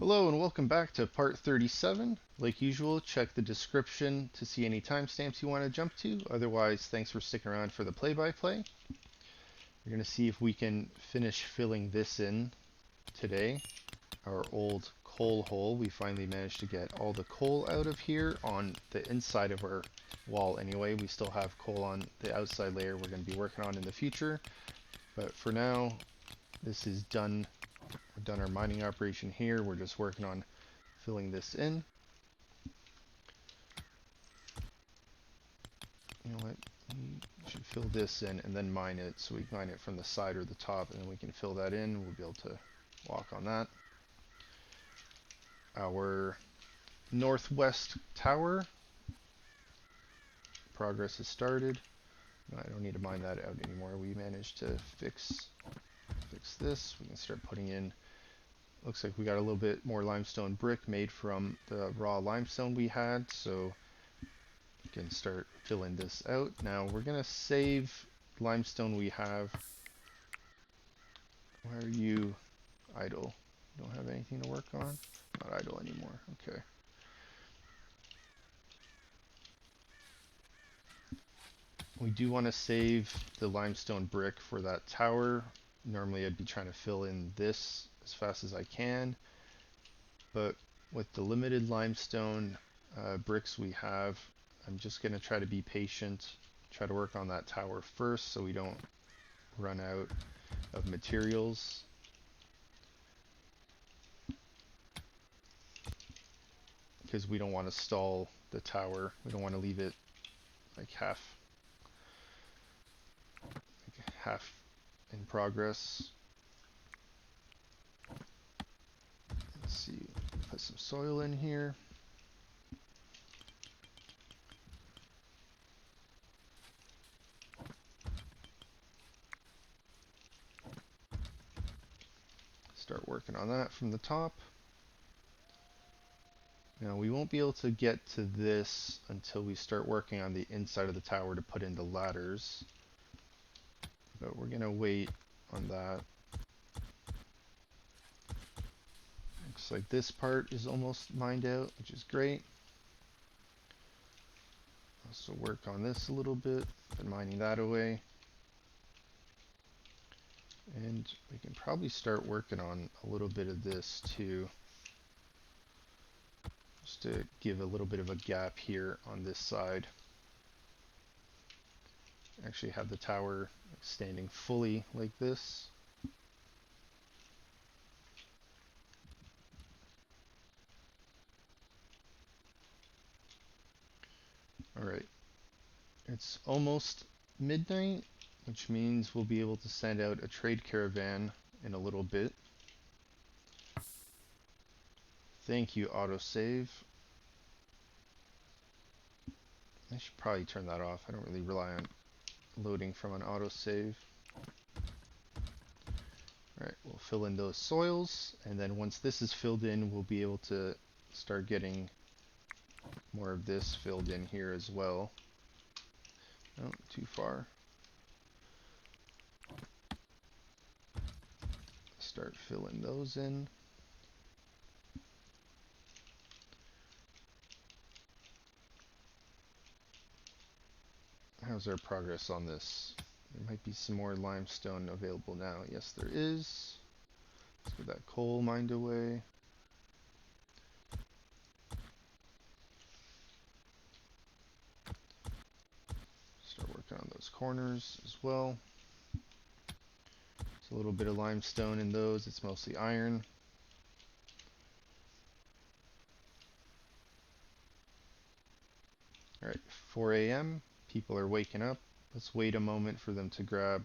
Hello and welcome back to part 37. Like usual, check the description to see any timestamps you want to jump to. Otherwise, thanks for sticking around for the play-by-play. We're going to see if we can finish filling this in today. Our old coal hole, we finally managed to get all the coal out of here on the inside of our wall anyway. We still have coal on the outside layer we're going to be working on in the future. But for now, this is done. We've done our mining operation here. We're just working on filling this in. You know what? We should fill this in and then mine it. So we mine it from the side or the top, and then we can fill that in. We'll be able to walk on that. Our northwest tower progress has started. No, I don't need to mine that out anymore. We managed to fix this. We can start putting in. Looks like we got a little bit more limestone brick made from the raw limestone we had, so we can start filling this out. Now we're gonna save limestone we have. Why are you idle? Don't have anything to work on? Not idle anymore. Okay. We do want to save the limestone brick for that tower. Normally I'd be trying to fill in this as fast as I can, but with the limited limestone bricks we have, I'm just going to try to be patient, try to work on that tower first so we don't run out of materials. Because we don't want to stall the tower. We don't want to leave it like half in progress. Let's see, put some soil in here. Start working on that from the top. Now we won't be able to get to this until we start working on the inside of the tower to put in the ladders. But we're gonna wait on that. Looks like this part is almost mined out, which is great. Also work on this a little bit, been mining that away. And we can probably start working on a little bit of this too. Just to give a little bit of a gap here on this side. Actually have the tower standing fully like this. Alright, it's almost midnight, which means we'll be able to send out a trade caravan in a little bit. Thank you, autosave. I should probably turn that off. I don't really rely on loading from an autosave. Alright, we'll fill in those soils, and then once this is filled in, we'll be able to start getting more of this filled in here as well. Oh, too far. Start filling those in. How's our progress on this? There might be some more limestone available now. Yes, there is. Let's get that coal mined away. Start working on those corners as well. There's a little bit of limestone in those. It's mostly iron. Alright, 4 a.m. People are waking up. Let's wait a moment for them to grab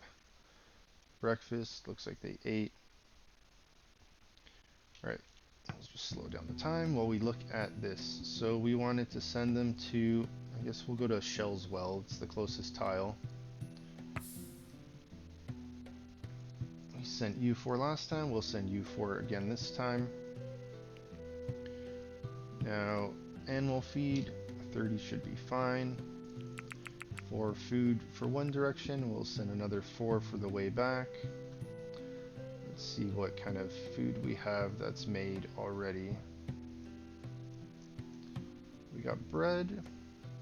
breakfast. Looks like they ate. Alright, let's just slow down the time while we look at this. So we wanted to send them to, I guess we'll go to Shelswell. It's the closest tile. We sent U4 last time. We'll send U4 again this time. Now, animal feed, 30 should be fine. 4 food for one direction. We'll send another 4 for the way back. Let's see what kind of food we have that's made already. We got bread.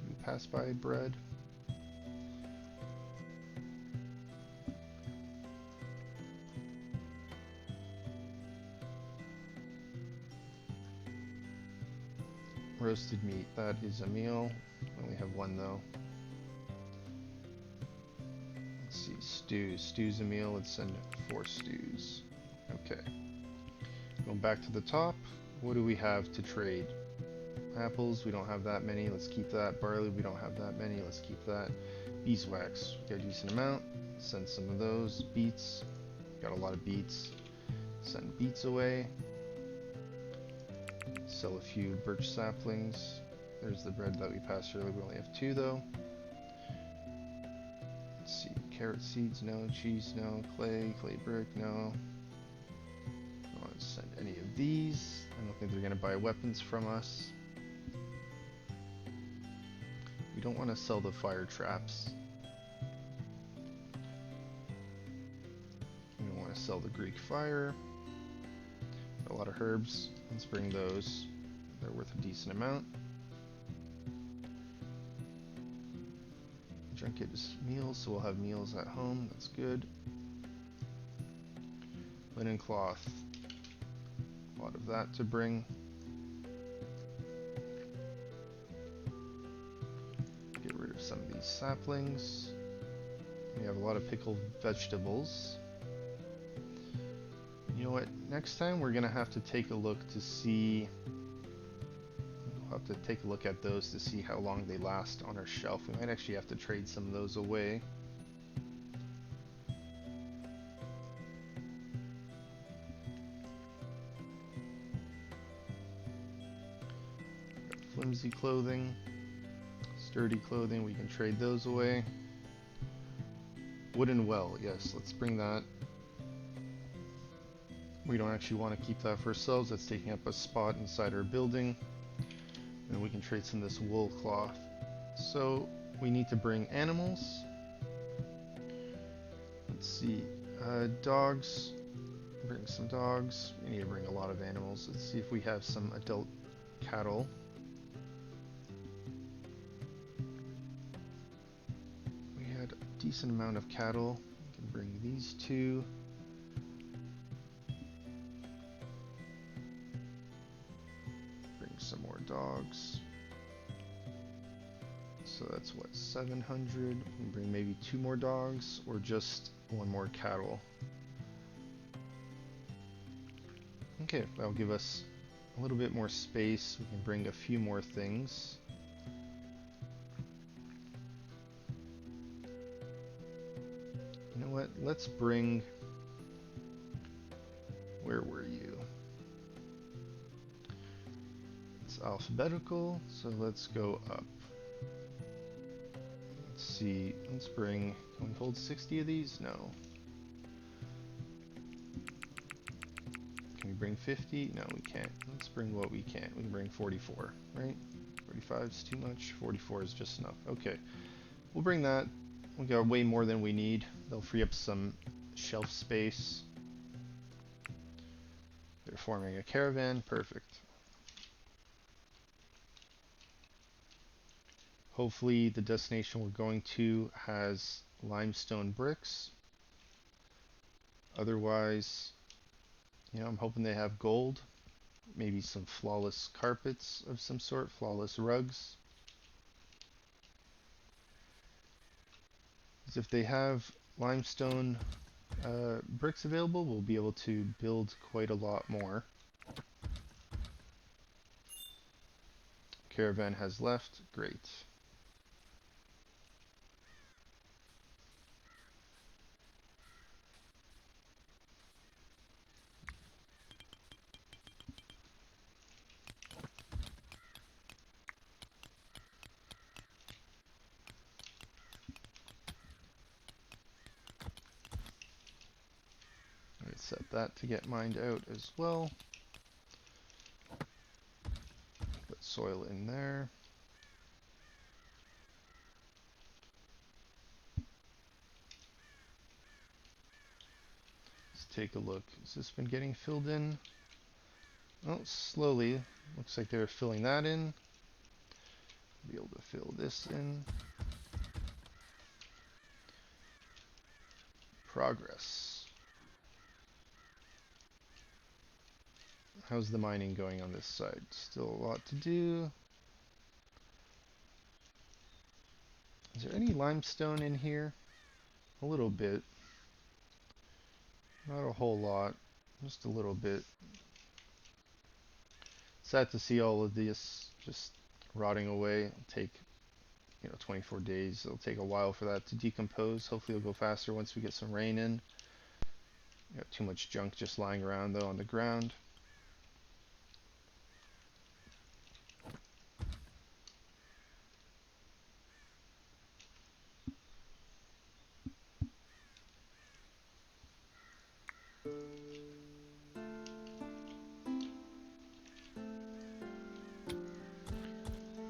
We pass by bread. Roasted meat, that is a meal. We only have one though. Let's see, stews. Stew's a meal. Let's send 4 stews. Okay. Going back to the top, what do we have to trade? Apples, we don't have that many. Let's keep that. Barley, we don't have that many. Let's keep that. Beeswax, we got a decent amount. Send some of those. Beets, got a lot of beets. Send beets away. Sell a few birch saplings. There's the bread that we passed earlier. We only have 2 though. Let's see. Carrot seeds, no. Cheese, no. Clay brick, no. I don't want to send any of these. I don't think they're going to buy weapons from us. We don't want to sell the fire traps. We don't want to sell the Greek fire. A lot of herbs. Let's bring those. They're worth a decent amount. Junket is meals, so we'll have meals at home. That's good. Linen cloth. A lot of that to bring. Get rid of some of these saplings. We have a lot of pickled vegetables. You know what? Next time we're gonna have to take a look to see. We'll have to take a look at those to see how long they last on our shelf. We might actually have to trade some of those away. Flimsy clothing, sturdy clothing, we can trade those away. Wooden well, yes, let's bring that. We don't actually want to keep that for ourselves. That's taking up a spot inside our building. And we can trade some of this wool cloth. So we need to bring animals. Let's see. Dogs. Bring some dogs. We need to bring a lot of animals. Let's see if we have some adult cattle. We had a decent amount of cattle. We can bring these 2. Some more dogs. So that's what, 700. We can bring maybe 2 more dogs or just 1 more cattle. Okay, that'll give us a little bit more space. We can bring a few more things. You know what? Let's bring. Where were you? Alphabetical, so let's go up. Let's see, let's bring, can we hold 60 of these? No. Can we bring 50? No, we can't. Let's bring what we can. We can bring 44, right? 45 is too much, 44 is just enough. Okay, we'll bring that. We got way more than we need. They'll free up some shelf space. They're forming a caravan, perfect. Hopefully the destination we're going to has limestone bricks. Otherwise, you know, I'm hoping they have gold. Maybe some flawless carpets of some sort, flawless rugs. Because if they have limestone bricks available, we'll be able to build quite a lot more. Caravan has left, great. Set that to get mined out as well. Put soil in there. take a look. Has this been getting filled in? Oh, slowly. Looks like they're filling that in. Be able to fill this in. Progress. How's the mining going on this side? Still a lot to do. Is there any limestone in here? A little bit. Not a whole lot. Just a little bit. Sad to see all of this just rotting away. It'll take, 24 days. It'll take a while for that to decompose. Hopefully it'll go faster once we get some rain in. Got too much junk just lying around though on the ground.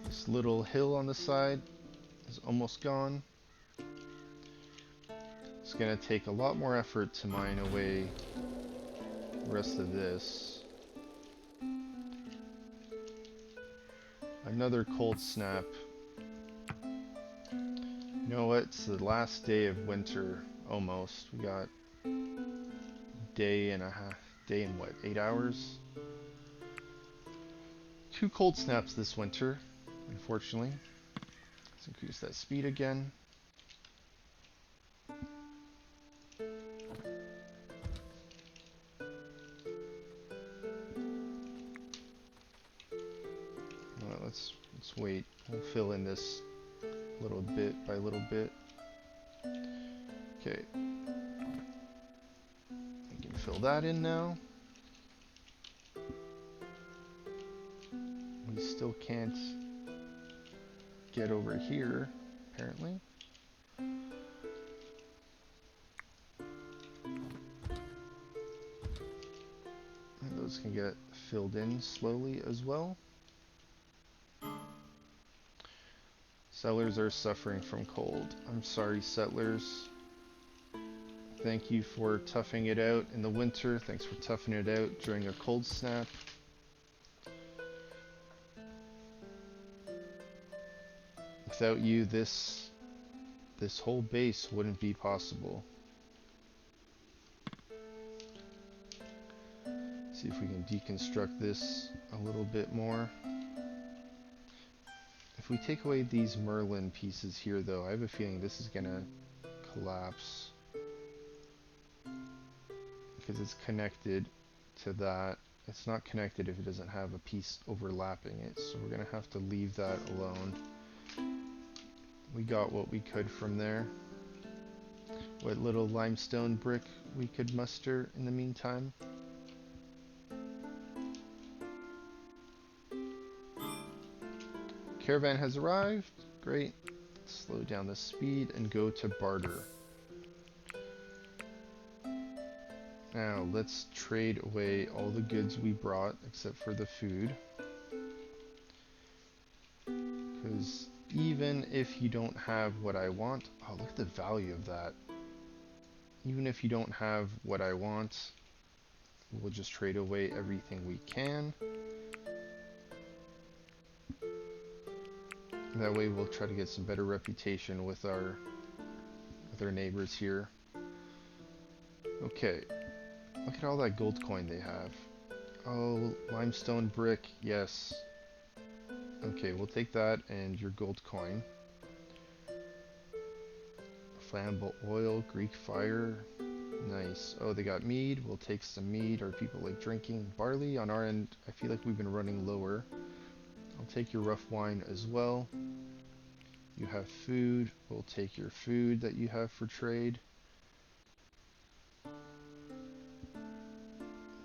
This little hill on the side is almost gone. It's going to take a lot more effort to mine away the rest of this. Another cold snap. You know what? It's the last day of winter, almost. We got day and 8 hours? 2 cold snaps this winter, unfortunately. Let's increase that speed again. Let's wait. We'll fill in this little bit by little bit. Okay. We can fill that in now. We still can't get over here, apparently. And those can get filled in slowly as well. Settlers are suffering from cold. I'm sorry, settlers. Thank you for toughing it out in the winter. Thanks for toughing it out during a cold snap. Without you, this whole base wouldn't be possible. See if we can deconstruct this a little bit more. If we take away these Merlin pieces here, though, I have a feeling this is gonna collapse. Because it's connected to that. It's not connected if it doesn't have a piece overlapping it, so we're gonna have to leave that alone. We got what we could from there. What little limestone brick we could muster in the meantime. Caravan has arrived. Great. Slow down the speed and go to barter. Now let's trade away all the goods we brought except for the food. Because even if you don't have what I want, oh, look at the value of that. Even if you don't have what I want, we'll just trade away everything we can. That way we'll try to get some better reputation with our neighbors here. Okay. Look at all that gold coin they have. Oh, limestone brick, yes. Okay, we'll take that and your gold coin. Flammable oil, Greek fire. Nice. Oh, they got mead. We'll take some mead. Are people like drinking barley? On our end, I feel like we've been running lower. I'll take your rough wine as well. You have food. We'll take your food that you have for trade.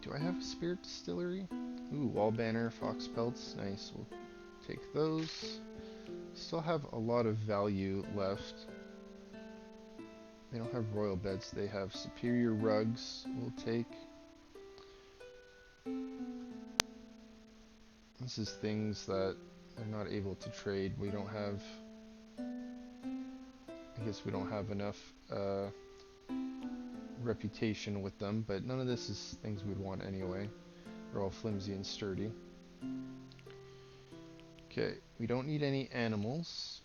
Do I have a spirit distillery? Ooh, wall banner, fox pelts. Nice. We'll take those. Still have a lot of value left. They don't have royal beds. They have superior rugs. We'll take. This is things that they're not able to trade. We don't have. I guess we don't have enough reputation with them, but none of this is things we'd want anyway. They're all flimsy and sturdy. Okay, we don't need any animals.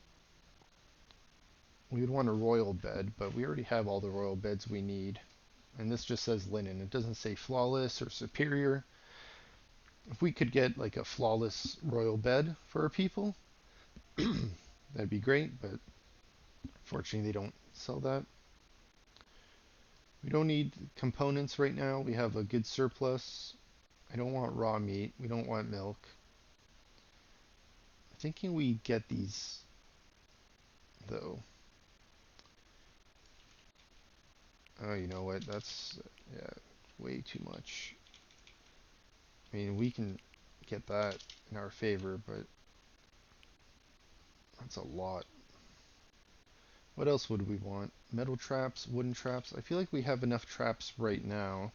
We would want a royal bed, but we already have all the royal beds we need. And this just says linen. It doesn't say flawless or superior. If we could get like a flawless royal bed for our people, that'd be great, but fortunately they don't sell that. We don't need components right now. We have a good surplus. I don't want raw meat. We don't want milk. I'm thinking we get these, though. Oh, you know what? That's, yeah, way too much. I mean, we can get that in our favor, but that's a lot. What else would we want? Metal traps, wooden traps. I feel like we have enough traps right now.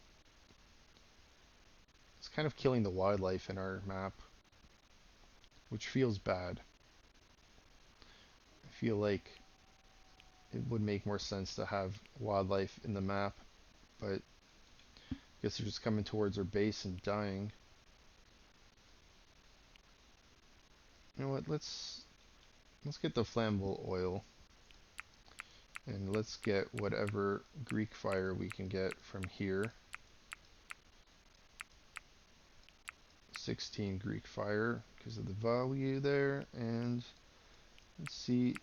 It's kind of killing the wildlife in our map, which feels bad. I feel like it would make more sense to have wildlife in the map, but I guess they're just coming towards our base and dying. You know what? Let's get the flammable oil, and let's get whatever Greek fire we can get from here. 16 Greek fire because of the value there, and let's see,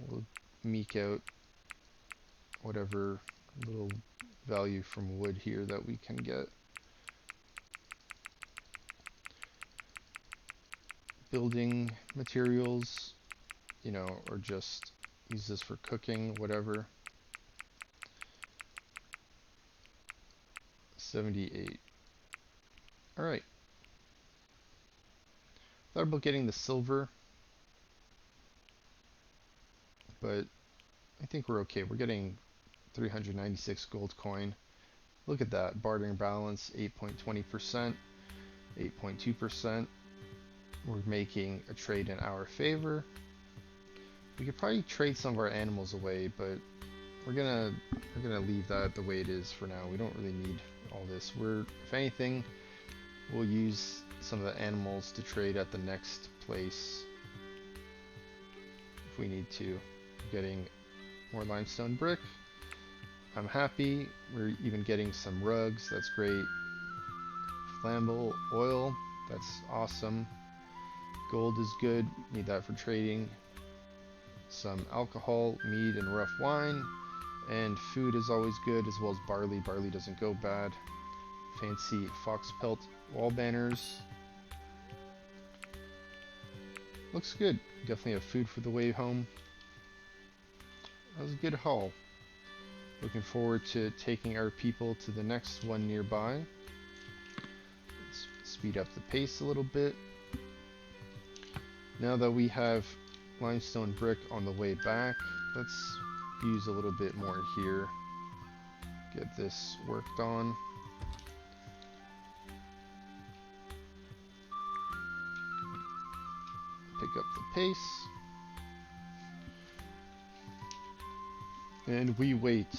we'll meek out whatever little value from wood here that we can get. Building materials, you know, or just use this for cooking, whatever. 78. Alright. Thought about getting the silver, but I think we're okay. We're getting 396 gold coin. Look at that. Bartering balance, 8.20%, 8.2%. We're making a trade in our favor. We could probably trade some of our animals away, but we're gonna leave that the way it is for now. We don't really need all this. If anything, we'll use some of the animals to trade at the next place if we need to. Getting more limestone brick. I'm happy. We're even getting some rugs. That's great. Flammable oil. That's awesome. Gold is good. Need that for trading. Some alcohol, mead, and rough wine. And food is always good, as well as barley. Barley doesn't go bad. Fancy fox pelt wall banners. Looks good. Definitely have food for the way home. That was a good haul. Looking forward to taking our people to the next one nearby. Let's speed up the pace a little bit. Now that we have limestone brick on the way back, let's use a little bit more here. Get this worked on. Pick up the pace. And we wait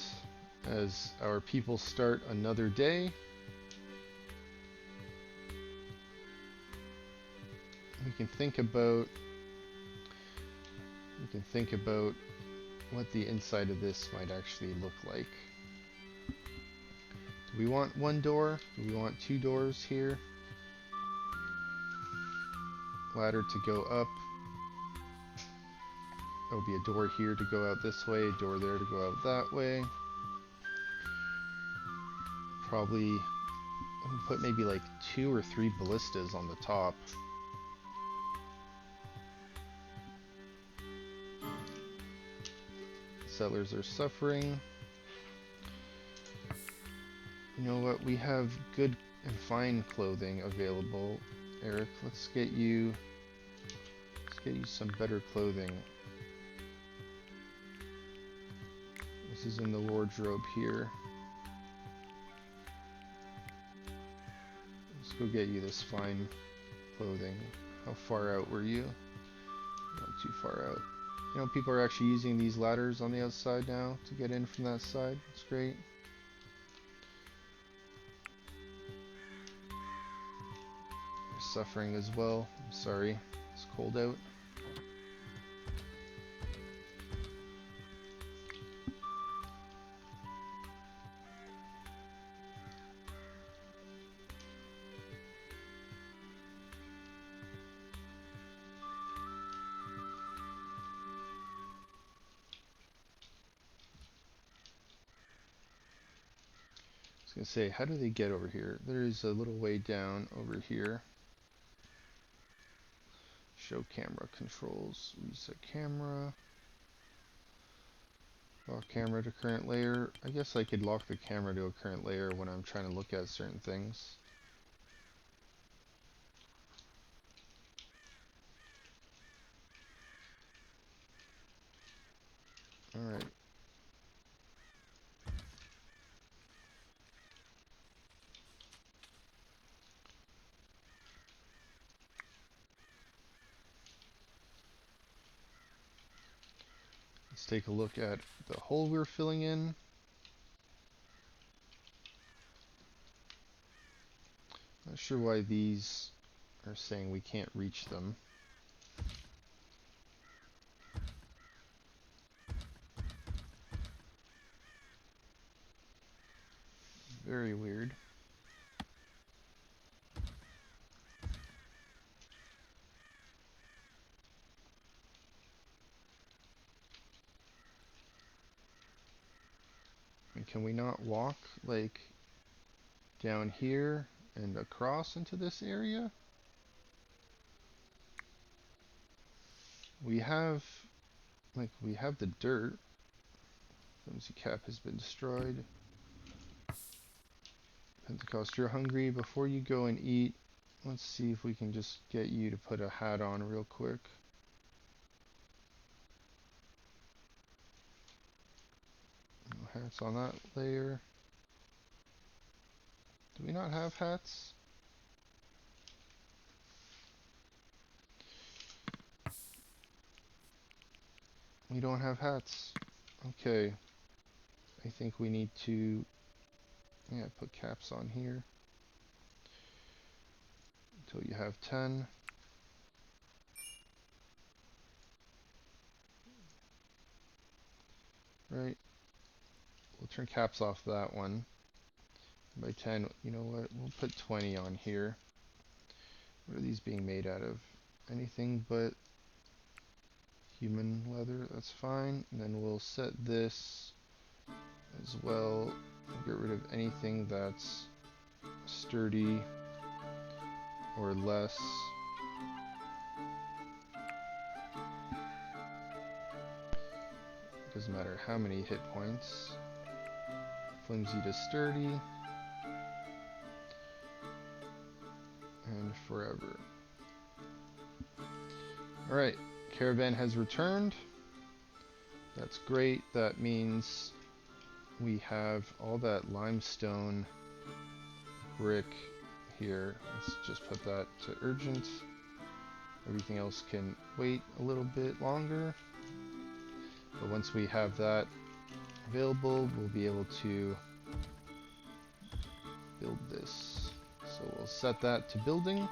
as our people start another day. We can think about what the inside of this might actually look like. Do we want one door? Do we want two doors here? Ladder to go up. There'll be a door here to go out this way, a door there to go out that way. Probably put maybe like 2 or 3 ballistas on the top. Settlers are suffering. You know what? We have good and fine clothing available. Eric, let's get you some better clothing. This is in the wardrobe here. Let's go get you this fine clothing. How far out were you? Not too far out. You know, people are actually using these ladders on the outside now to get in from that side. It's great. suffering as well. I'm sorry, it's cold out. I was gonna say, how do they get over here? There's a little way down over here. Show camera controls. Reset camera. Lock camera to current layer. I guess I could lock the camera to a current layer when I'm trying to look at certain things. Alright. Let's take a look at the hole we're filling in. Not sure why these are saying we can't reach them. Very weird. And can we not walk like down here and across into this area? We have the dirt. Flimsy cap has been destroyed. Pentecost, you're hungry. Before you go and eat, let's see if we can just get you to put a hat on real quick. No hats on that layer. Do we not have hats? We don't have hats. Okay. I think we need to, yeah, put caps on here. Until you have 10. Right. We'll turn caps off that one. By 10, you know what? We'll put 20 on here. What are these being made out of? Anything but human leather, that's fine. And then we'll set this as well. We'll get rid of anything that's sturdy or less. Doesn't matter how many hit points. Flimsy to sturdy. And forever. Alright, caravan has returned. That's great. That means we have all that limestone brick here. Let's just put that to urgent. Everything else can wait a little bit longer. But once we have that available, we'll be able to build this. So we'll set that to building.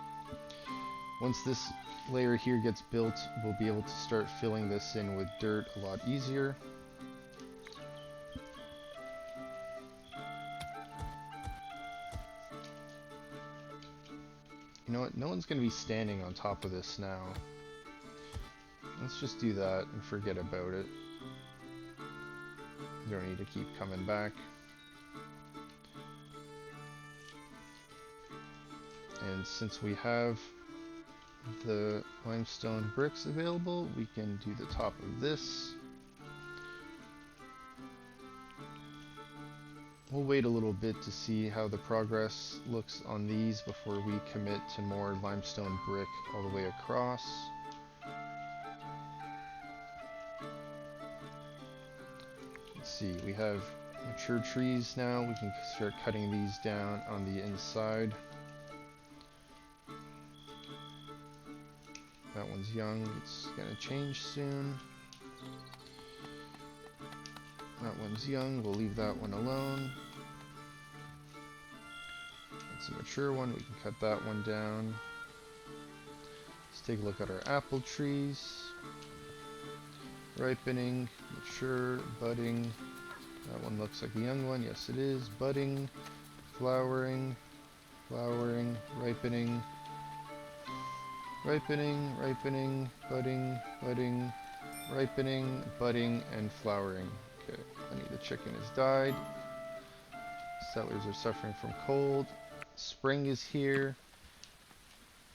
Once this layer here gets built, we'll be able to start filling this in with dirt a lot easier. You know what? No one's going to be standing on top of this now. Let's just do that and forget about it. You don't need to keep coming back. And since we have the limestone bricks available, we can do the top of this. We'll wait a little bit to see how the progress looks on these before we commit to more limestone brick all the way across. Let's see, we have mature trees now. We can start cutting these down on the inside. That one's young, it's gonna change soon. That one's young, we'll leave that one alone. It's a mature one, we can cut that one down. Let's take a look at our apple trees. Ripening, mature, budding. That one looks like a young one. Yes, it is. Budding, flowering, flowering, ripening, ripening, ripening, budding, budding, ripening, budding, and flowering. Okay, Honey the chicken has died. Settlers are suffering from cold. Spring is here.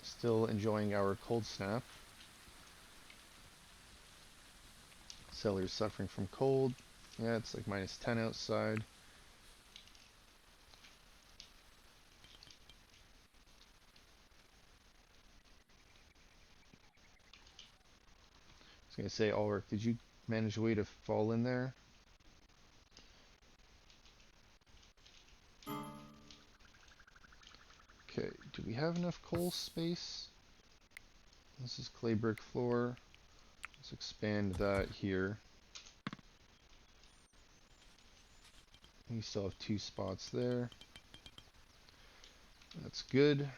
Still enjoying our cold snap. Settlers suffering from cold. Yeah, it's like -10 outside. I was gonna say, Ulrich, did you manage a way to fall in there? Okay, do we have enough coal space? This is clay brick floor. Let's expand that here. We still have 2 spots there. That's good.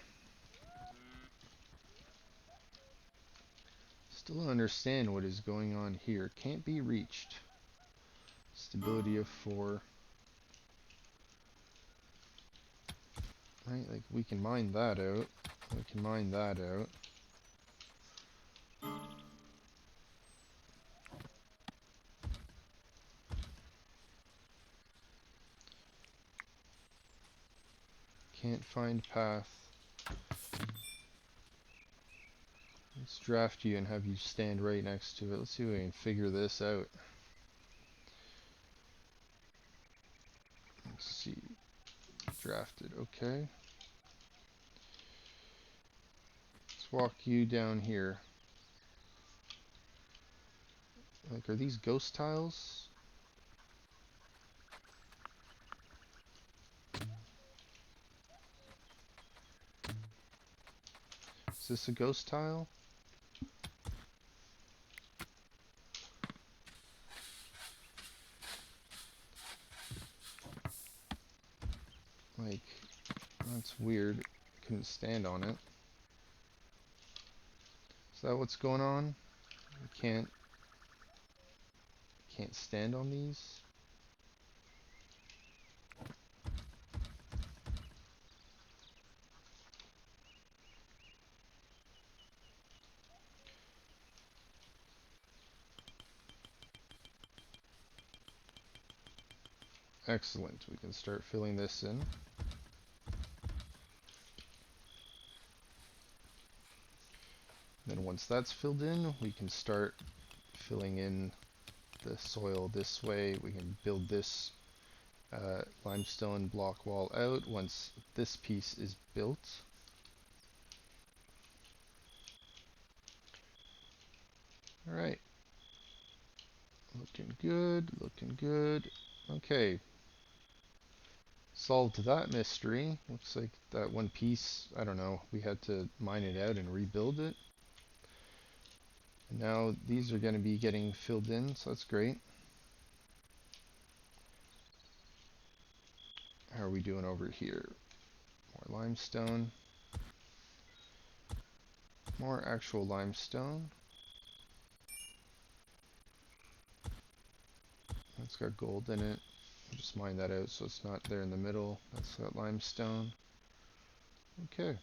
Still don't understand what is going on here. Can't be reached. Stability of 4. Right, like we can mine that out. We can mine that out. Can't find path. Let's draft you and have you stand right next to it. Let's see if we can figure this out. Let's see. Drafted, okay. Let's walk you down here. Like, are these ghost tiles? Is this a ghost tile? Like, that's weird. Couldn't stand on it. Is that what's going on? I can't stand on these? Excellent. We can start filling this in. Then once that's filled in, we can start filling in the soil this way. We can build this limestone block wall out once this piece is built. Alright. Looking good, looking good. Okay. Solved that mystery. Looks like that one piece, I don't know, we had to mine it out and rebuild it. And now these are going to be getting filled in, so that's great. How are we doing over here? More limestone. More actual limestone. It's got gold in it. I'll just mine that out so it's not there in the middle. That's that limestone. Okay.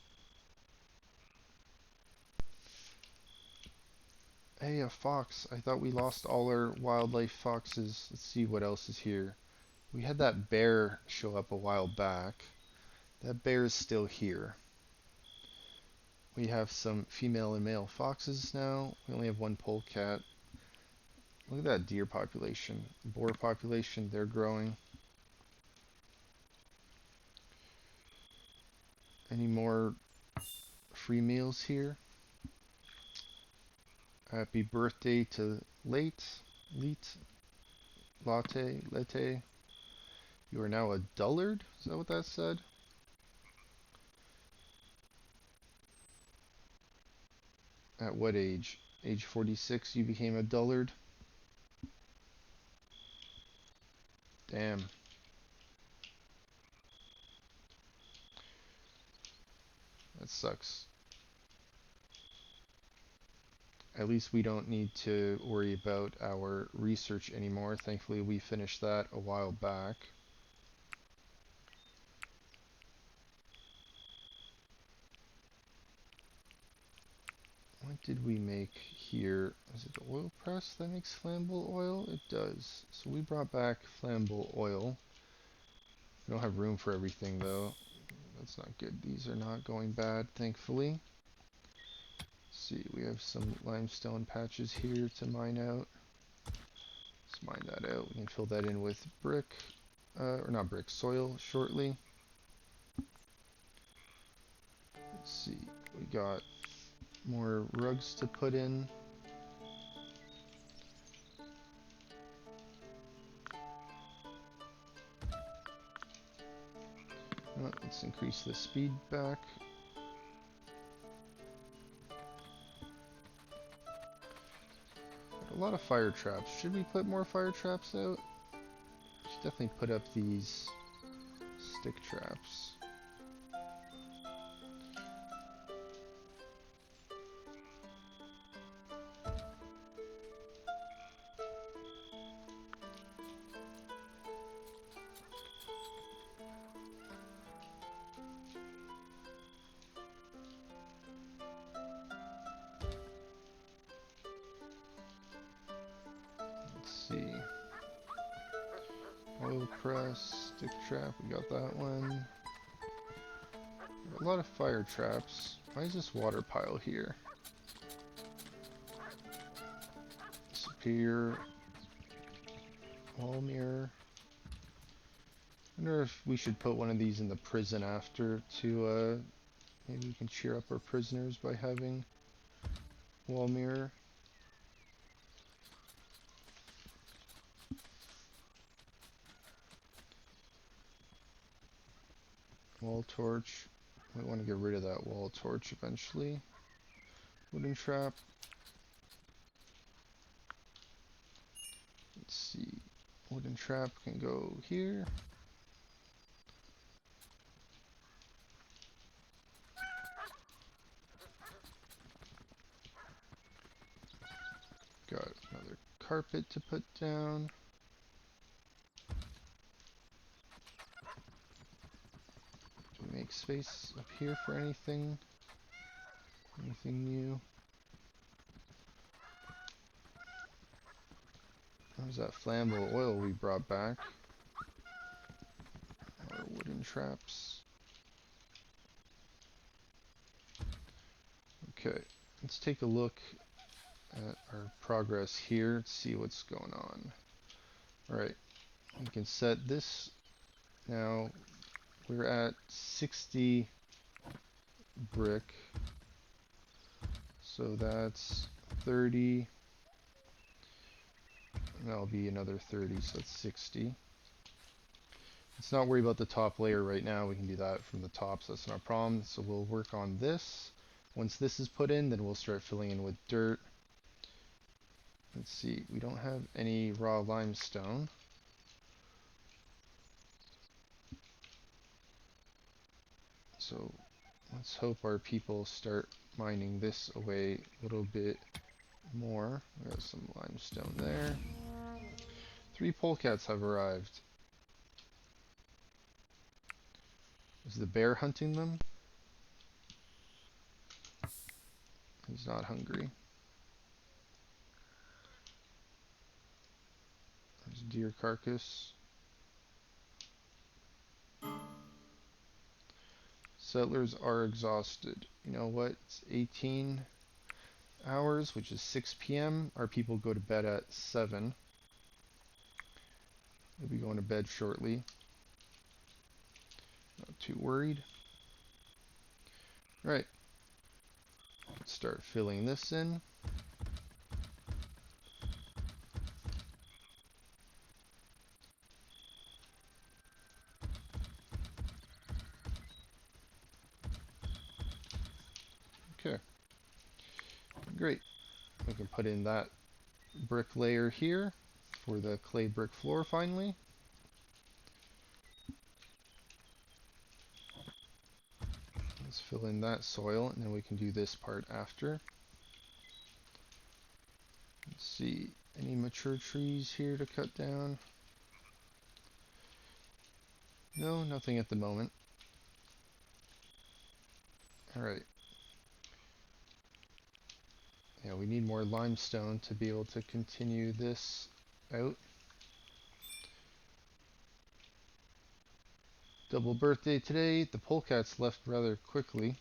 Hey, a fox. I thought we lost all our wildlife foxes. Let's see what else is here. We had that bear show up a while back. That bear is still here. We have some female and male foxes now. We only have 1 polecat. Look at that deer population. Boar population, they're growing. Any more free meals here? Happy birthday to Leet, Latte. You are now a dullard? Is that what that said? At what age? Age 46 you became a dullard? Damn. That sucks. at least we don't need to worry about our research anymore. Thankfully, we finished that a while back. What did we make here? Is it the oil press that makes flammable oil? It does. So we brought back flammable oil. We don't have room for everything though. That's not good. These are not going bad, thankfully. Let's see, we have some limestone patches here to mine out. Let's mine that out. We can fill that in with brick, or not brick, soil shortly. Let's see, we got more rugs to put in. Let's increase the speed back. Got a lot of fire traps. Should we put more fire traps out? Should definitely put up these stick traps. Let's see. Oil press, stick trap, we got that one. A lot of fire traps. Why is this water pile here? Superior wall mirror. I wonder if we should put one of these in the prison after to maybe we can cheer up our prisoners by having wall mirror. Wall torch. Might want to get rid of that wall torch eventually. Wooden trap. Let's see. Wooden trap can go here. Got another carpet to put down. Do we make space up here for anything? Anything new? How's that flammable oil we brought back? Our wooden traps. Okay, let's take a look at our progress here, see what's going on. Alright, we can set this now. We're at 60 brick, so that's 30. And that'll be another 30, so that's 60. Let's not worry about the top layer right now. We can do that from the top, so that's not a problem. So we'll work on this. Once this is put in, then we'll start filling in with dirt. Let's see, we don't have any raw limestone. So let's hope our people start mining this away a little bit more. We got some limestone there. 3 polecats have arrived. Is the bear hunting them? He's not hungry. There's a deer carcass. Settlers are exhausted. You know what? It's 18 hours, which is 6 p.m. Our people go to bed at 7. They'll be going to bed shortly. Not too worried. Right. Let's start filling this in. Okay. Great. We can put in that brick layer here for the clay brick floor finally. Let's fill in that soil and then we can do this part after. Let's see, any mature trees here to cut down? No, nothing at the moment. Alright. Yeah, we need more limestone to be able to continue this out. Double birthday today. The polecats left rather quickly.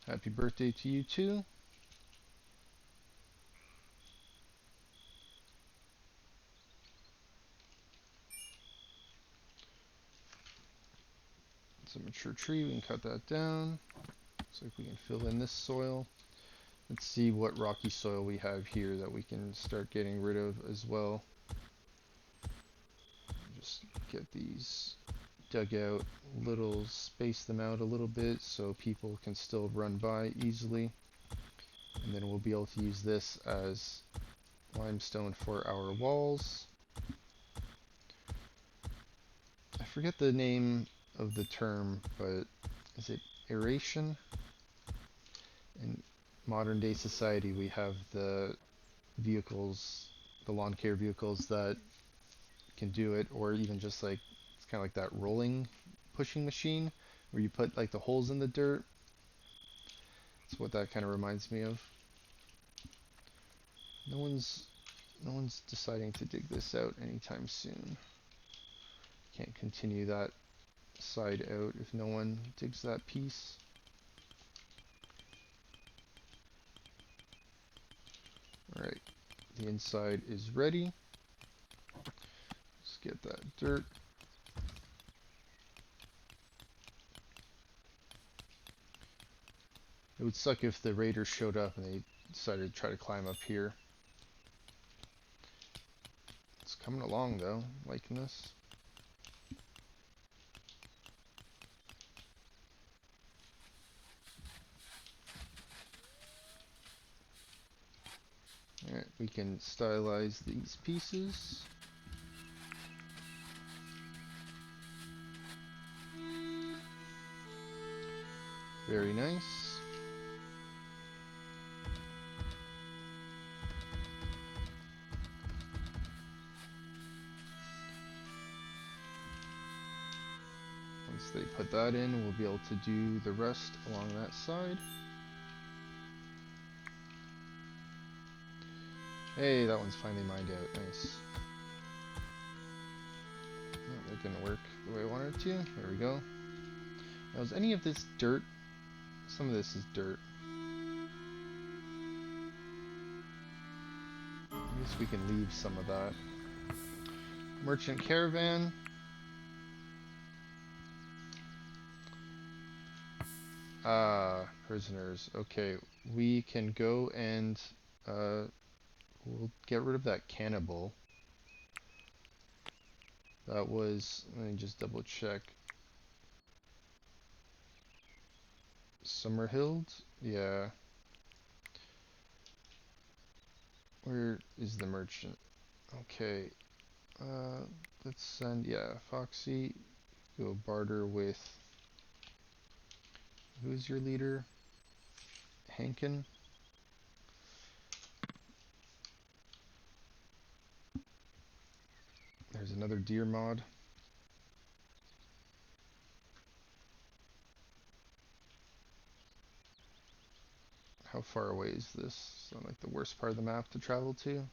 Happy birthday to you too. It's a mature tree. We can cut that down. Looks like we can fill in this soil. Let's see what rocky soil we have here that we can start getting rid of as well. Just get these dug out, space them out a little bit so people can still run by easily. And then we'll be able to use this as limestone for our walls. I forget the name of the term, but is it aeration? In modern day society, we have the vehicles, the lawn care vehicles that can do it, or even just like, it's kind of like that rolling pushing machine where you put like the holes in the dirt. That's what that kind of reminds me of. No one's deciding to dig this out anytime soon. Can't continue that side out if no one digs that piece. Alright, the inside is ready. Let's get that dirt. It would suck if the raiders showed up and they decided to try to climb up here. It's coming along though, liking this. Alright, we can stylize these pieces. Very nice. Once they put that in, we'll be able to do the rest along that side. Hey, that one's finally mined out. Nice. Oh, that didn't work the way I wanted it to. There we go. Now, is any of this dirt? Some of this is dirt. I guess we can leave some of that. Merchant caravan. Prisoners. Okay, we can go and we'll get rid of that cannibal. That was, let me just double check. Summerhild? Yeah. Where is the merchant? Okay. Let's send, yeah, Foxy. Go barter with, who's your leader? Hankin? There's another deer mod. How far away is this? Sound like the worst part of the map to travel to?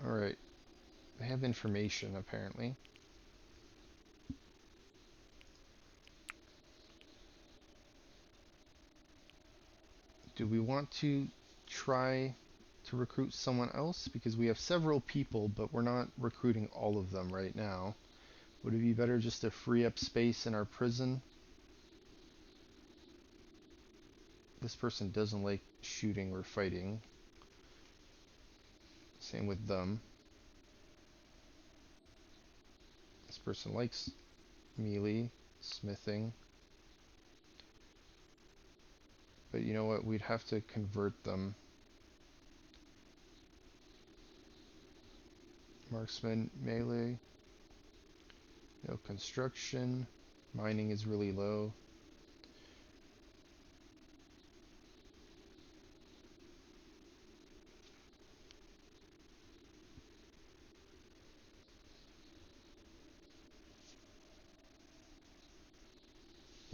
Alright. They have information, apparently. Do we want to try to recruit someone else? Because we have several people, but we're not recruiting all of them right now. Would it be better just to free up space in our prison? This person doesn't like shooting or fighting. Same with them. This person likes melee, smithing. But you know what? We'd have to convert them. Marksman, melee. No construction. Mining is really low.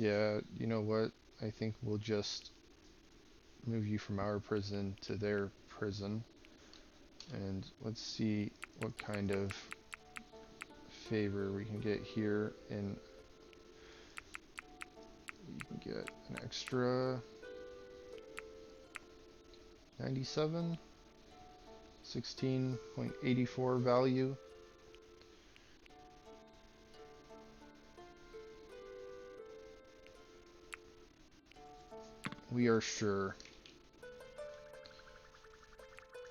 Yeah, you know what? I think we'll just move you from our prison to their prison. And let's see what kind of favor we can get here. And you can get an extra 97, 16.84 value. We are sure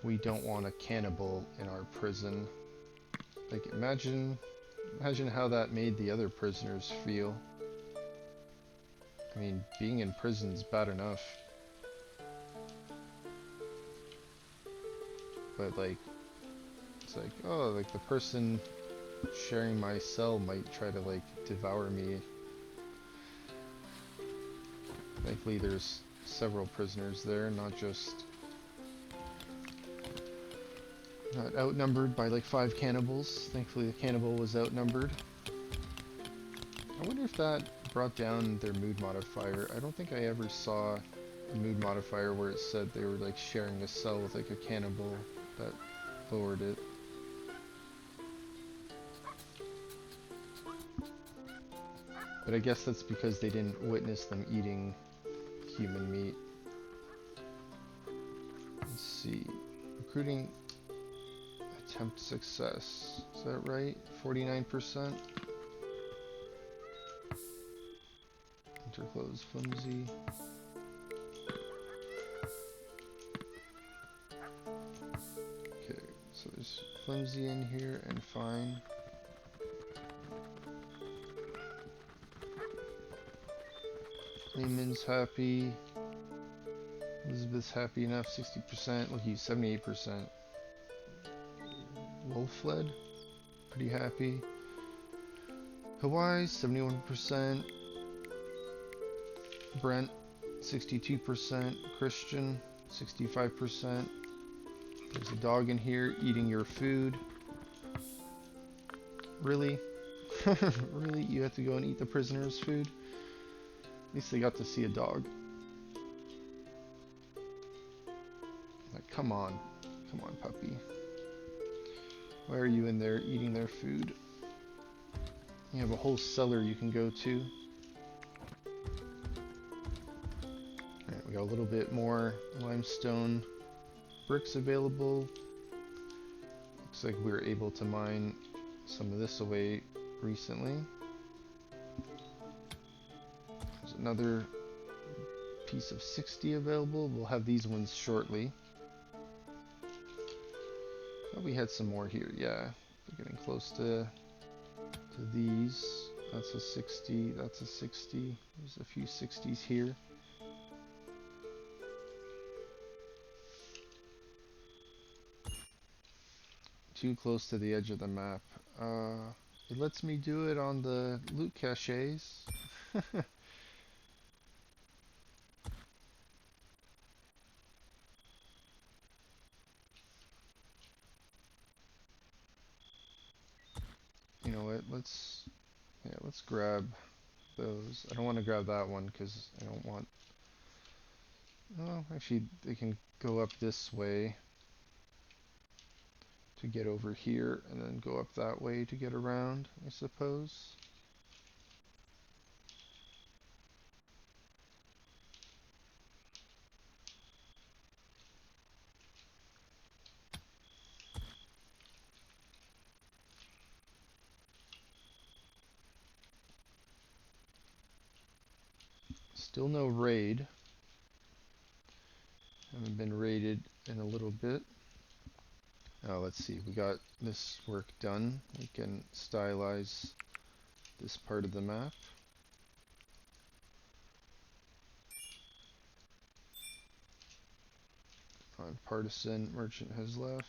we don't want a cannibal in our prison. Like, imagine how that made the other prisoners feel. I mean, being in prison's bad enough. But like, it's like, oh, like the person sharing my cell might try to like devour me. Thankfully there's several prisoners there, not outnumbered by like 5 cannibals. Thankfully the cannibal was outnumbered. I wonder if that brought down their mood modifier. I don't think I ever saw a mood modifier where it said they were like sharing a cell with like a cannibal that lowered it. But I guess that's because they didn't witness them eating human meat. Let's see. Recruiting attempt success. Is that right? 49%? Interclose flimsy. Okay, so there's flimsy in here and fine. Lehman's happy. Elizabeth's happy enough, 60%. Look, he's 78%. Wolf fled, pretty happy. Hawaii, 71%. Brent, 62%. Christian, 65%. There's a dog in here eating your food. Really? Really? You have to go and eat the prisoner's food? At least they got to see a dog. Like, come on. Come on, puppy. Why are you in there eating their food? You have a whole cellar you can go to. Alright, we got a little bit more limestone bricks available. Looks like we were able to mine some of this away recently. There's another piece of 60 available. We'll have these ones shortly. Oh, we had some more here. Yeah, we're getting close to these. That's a 60. That's a 60. There's a few 60s here. Too close to the edge of the map. It lets me do it on the loot caches. You know what? Let's grab those. I don't want to grab that one because I don't want. Oh, actually, they can go up this way to get over here, and then go up that way to get around, I suppose. Still no raid. Haven't been raided in a little bit. Oh, let's see. We got this work done. We can stylize this part of the map. Partisan merchant has left.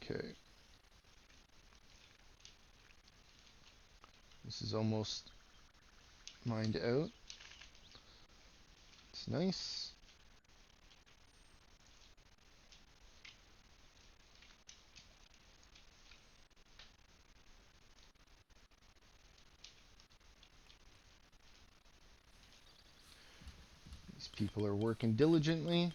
Okay. This is almost mined out. It's nice. People are working diligently.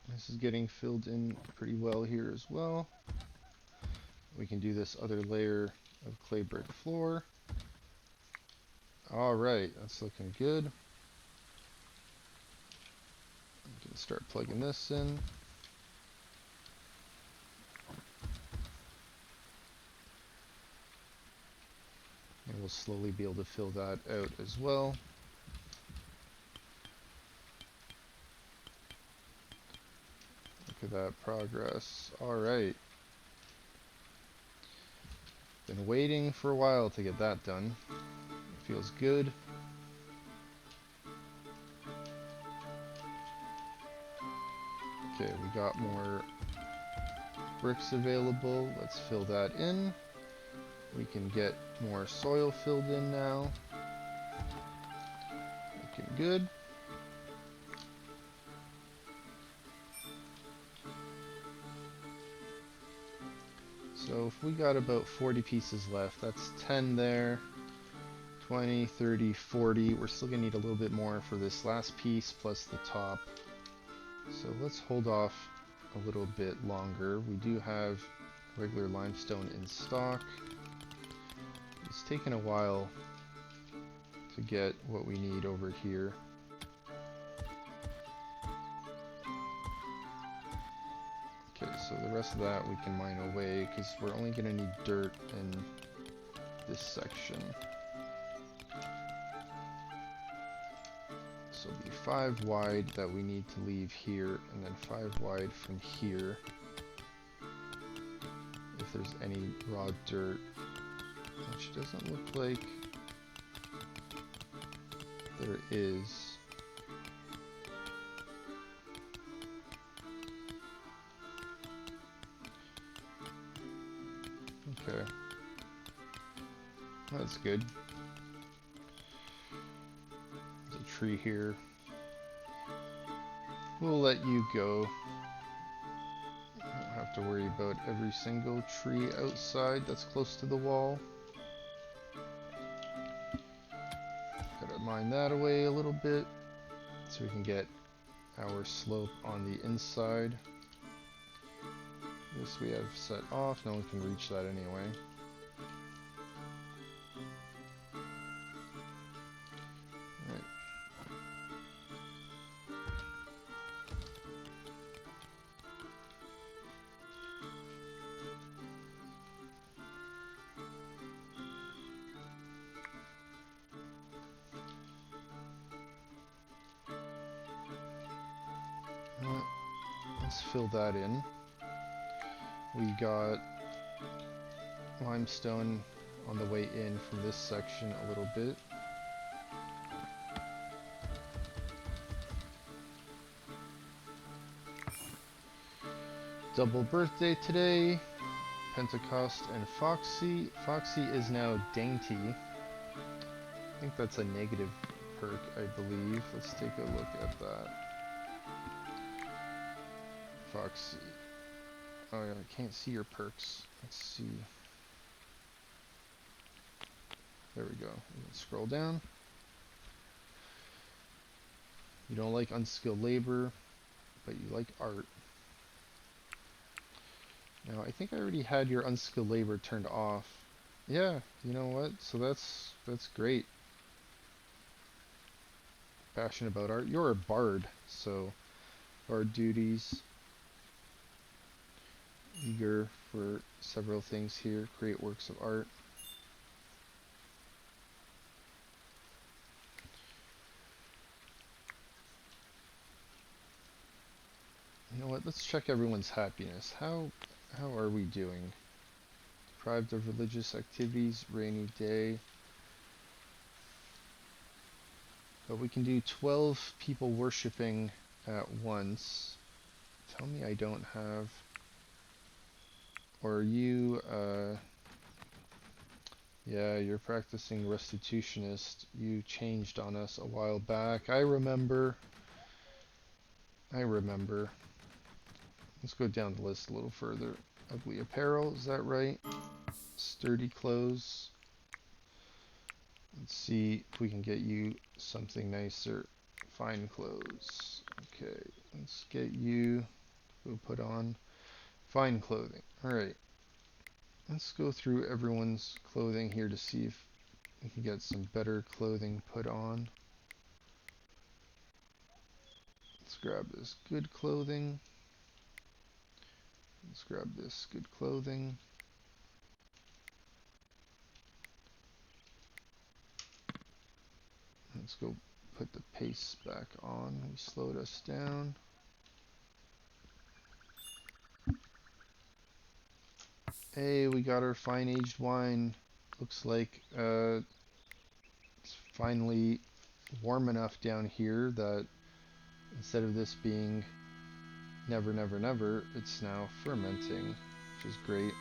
This is getting filled in pretty well here as well. We can do this other layer of clay brick floor. Alright, that's looking good. We can start plugging this in. And we'll slowly be able to fill that out as well. Look at that progress. Alright. Been waiting for a while to get that done. It feels good. Okay, we got more bricks available. Let's fill that in. We can get more soil filled in now. Looking good. So if we got about 40 pieces left, that's 10 there, 20, 30, 40. We're still gonna need a little bit more for this last piece plus the top. So let's hold off a little bit longer. We do have regular limestone in stock. It's taken a while to get what we need over here. Okay, so the rest of that we can mine away because we're only going to need dirt in this section. So it'll be 5 wide that we need to leave here, and then 5 wide from here. If there's any raw dirt, which doesn't look like there is. Okay. That's good. There's a tree here. We'll let you go. Don't have to worry about every single tree outside that's close to the wall. Gotta mine that away a little bit so we can get our slope on the inside. This we have set off, no one can reach that anyway. Alright. Let's fill that in. We got limestone on the way in from this section a little bit. Double birthday today. Pentecost and Foxy. Foxy is now dainty. I think that's a negative perk, I believe. Let's take a look at that. Foxy. Oh yeah, I can't see your perks. Let's see. There we go. We can scroll down. You don't like unskilled labor, but you like art. Now, I think I already had your unskilled labor turned off. Yeah, you know what? So that's great. Passionate about art. You're a bard, so bard duties. Eager for several things here. Create works of art. You know what? Let's check everyone's happiness. How are we doing? Deprived of religious activities, rainy day. But we can do 12 people worshiping at once. Tell me I don't have... Or you, yeah, you're practicing restitutionist. You changed on us a while back. I remember. Let's go down the list a little further. ugly apparel, is that right? Sturdy clothes. Let's see if we can get you something nicer. Fine clothes. Okay, let's get you. We'll put on fine clothing. Alright, let's go through everyone's clothing here to see if we can get some better clothing put on. Let's grab this good clothing. Let's grab this good clothing. Let's go put the pace back on. We slowed us down. Hey, we got our fine aged wine. Looks like it's finally warm enough down here that instead of this being never, never, never, it's now fermenting, which is great.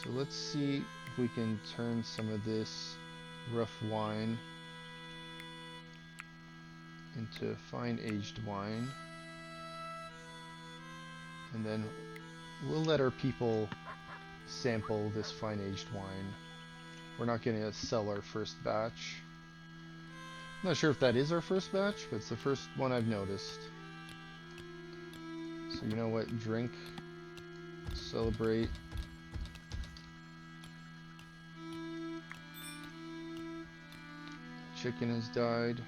So let's see if we can turn some of this rough wine into fine aged wine. And then we'll let our people sample this fine aged wine. We're not going to sell our first batch. I'm not sure if that is our first batch, but it's the first one I've noticed. So you know what? Drink. Celebrate. Chicken has died.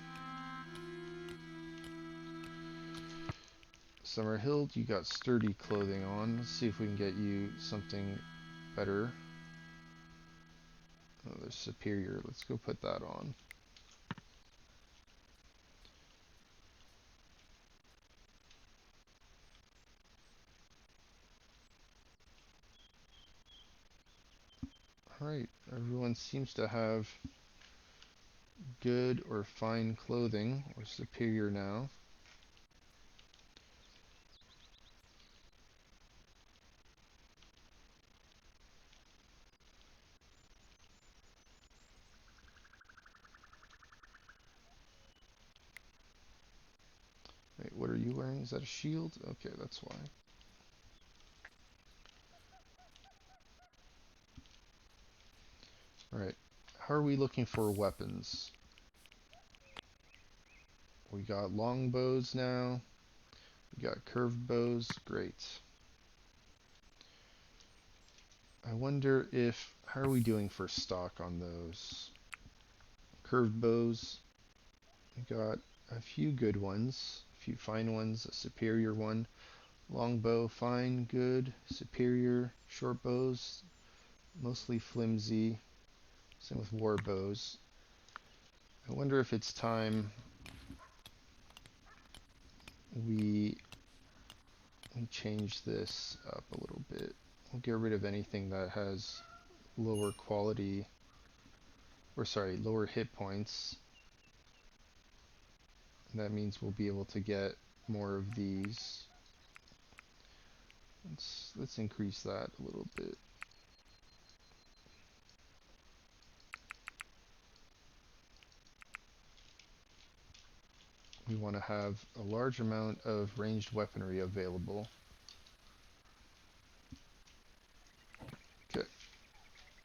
Summerhill, you got sturdy clothing on. Let's see if we can get you something better. Oh, there's superior. Let's go put that on. Alright, everyone seems to have good or fine clothing, or superior now. Wait, what are you wearing? Is that a shield? Okay, that's why. Alright, how are we looking for weapons? We got long bows now. We got curved bows. Great. I wonder if... How are we doing for stock on those? Curved bows. We got a few good ones. A few fine ones. A superior one. Longbow, fine, good. Superior. Short bows, mostly flimsy. Same with war bows. I wonder if it's time we change this up a little bit. We'll get rid of anything that has lower quality, or sorry, lower hit points. That means we'll be able to get more of these. Let's increase that a little bit. We want to have a large amount of ranged weaponry available. Okay.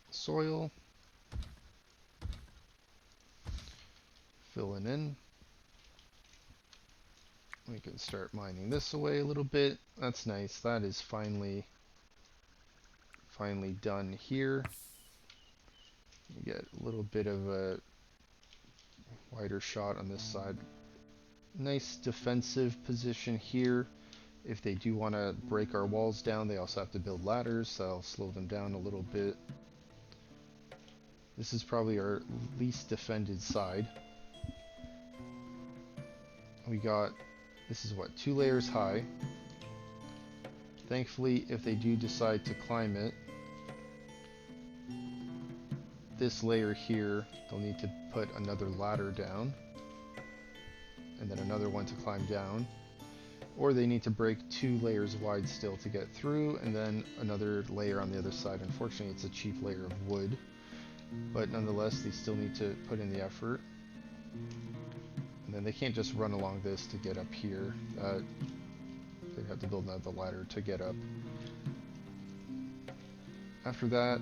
Soil. Filling in. We can start mining this away a little bit. That's nice. That is finally done here. You get a little bit of a wider shot on this side. Nice defensive position here. If they do want to break our walls down, they also have to build ladders, so that'll slow them down a little bit. This is probably our least defended side. We got, this is what, 2 layers high. Thankfully, if they do decide to climb it, this layer here, they'll need to put another ladder down, and then another one to climb down. Or they need to break 2 layers wide still to get through, and then another layer on the other side. Unfortunately, it's a cheap layer of wood, but nonetheless, they still need to put in the effort. And then they can't just run along this to get up here. They have to build another ladder to get up. After that,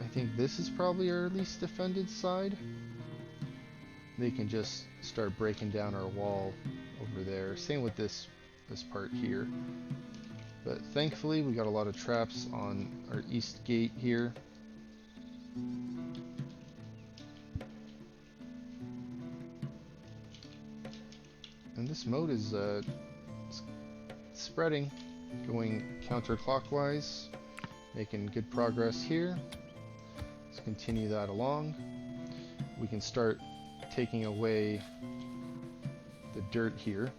I think this is probably our least defended side. They can just start breaking down our wall over there. Same with this part here. But thankfully we got a lot of traps on our east gate here. And this mode is spreading, going counterclockwise, making good progress here. Let's continue that along. We can start taking away the dirt here.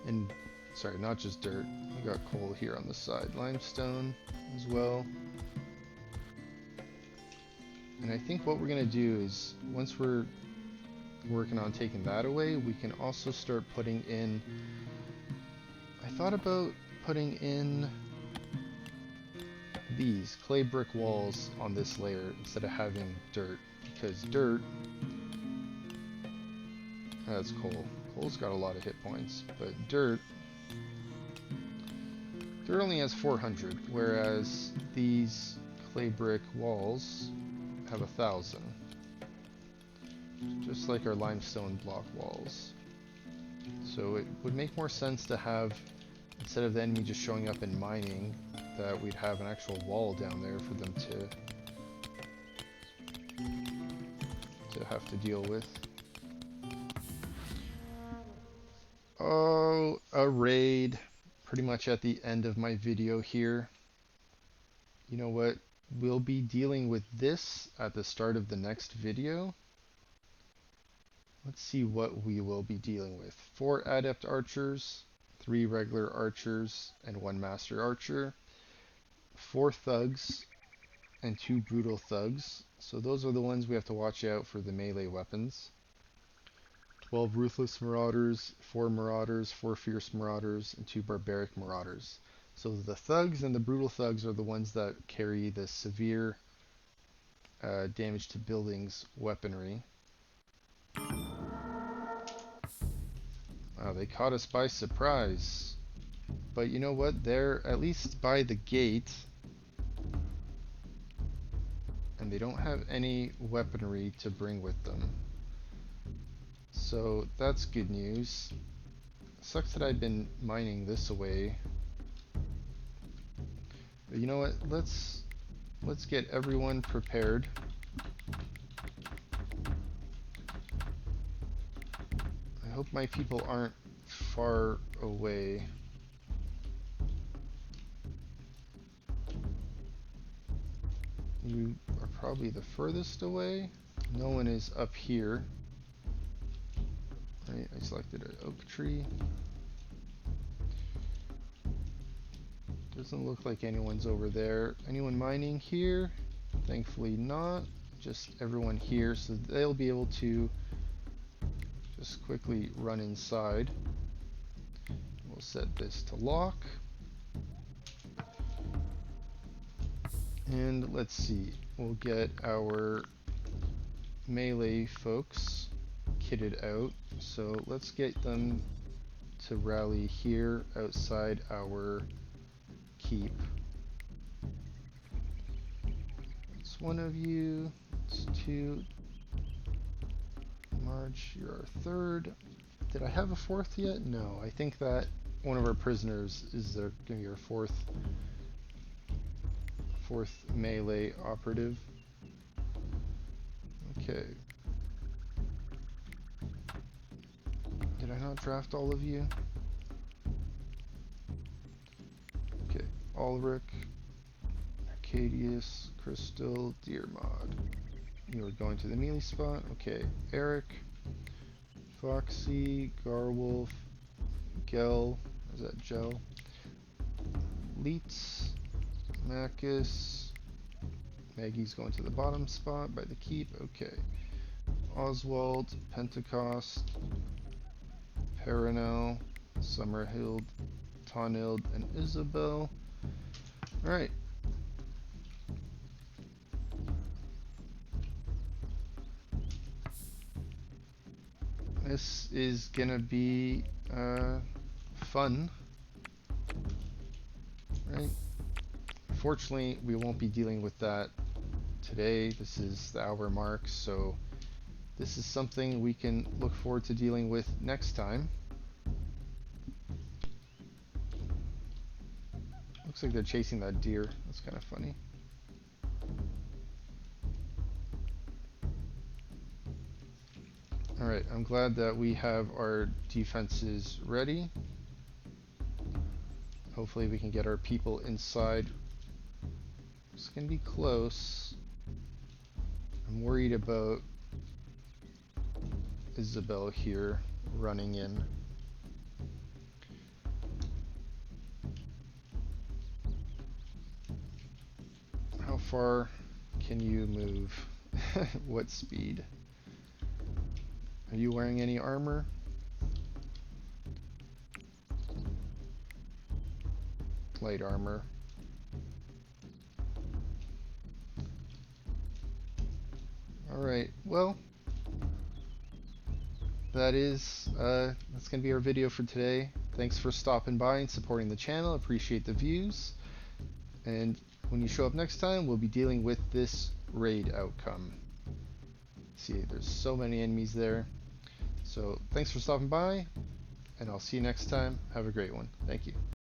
And sorry, not just dirt. We got coal here on the side, limestone as well. And I think what we're gonna do is, once we're working on taking that away, we can also start putting in, I thought about putting in these clay brick walls on this layer instead of having dirt, because dirt, that's coal. Coal's got a lot of hit points, but dirt only has 400, whereas these clay brick walls have 1,000. Just like our limestone block walls. So it would make more sense to have, instead of the enemy just showing up and mining, that we'd have an actual wall down there for them to have to deal with. Oh, a raid. Pretty much at the end of my video here. You know what? We'll be dealing with this at the start of the next video. Let's see what we will be dealing with. 4 adept archers, 3 regular archers, and 1 master archer. 4 thugs, and 2 brutal thugs. So those are the ones we have to watch out for the melee weapons. 12 ruthless marauders, 4 fierce marauders, and 2 barbaric marauders. So the thugs and the brutal thugs are the ones that carry the severe damage to buildings weaponry. Wow, they caught us by surprise. But you know what? They're at least by the gate. And they don't have any weaponry to bring with them. So that's good news. Sucks that I've been mining this away. But you know what? Let's get everyone prepared. I hope my people aren't far away. You are probably the furthest away. No one is up here. Right, I selected an oak tree. Doesn't look like anyone's over there. Anyone mining here? Thankfully not. Just everyone here, so they'll be able to just quickly run inside. We'll set this to lock. And let's see, we'll get our melee folks kitted out. So let's get them to rally here outside our keep. It's 1 of you, it's 2. March, you're our 3rd. Did I have a 4th yet? No, I think that one of our prisoners is going to be our 4th melee operative. Okay. Did I not draft all of you? Okay, Ulrich, Arcadius, Crystal, Dearmod. You are going to the melee spot. Okay, Eric, Foxy, Garwolf, Gel, is that Gel? Leets, Macus, Maggie's going to the bottom spot by the keep. Okay, Oswald, Pentecost, Perenel, Summerhild, Tonild, and Isabel. Alright. This is gonna be fun, right? Unfortunately, we won't be dealing with that today. This is the hour mark, so this is something we can look forward to dealing with next time. Looks like they're chasing that deer. That's kind of funny. Alright, I'm glad that we have our defenses ready. Hopefully we can get our people inside. It's going to be close. I'm worried about Isabel here running in. How far can you move? What speed? Are you wearing any armor? Light armor. Alright, well, that's going to be our video for today. Thanks for stopping by and supporting the channel. Appreciate the views. And when you show up next time, we'll be dealing with this raid outcome. See, there's so many enemies there. So thanks for stopping by, and I'll see you next time. Have a great one. Thank you.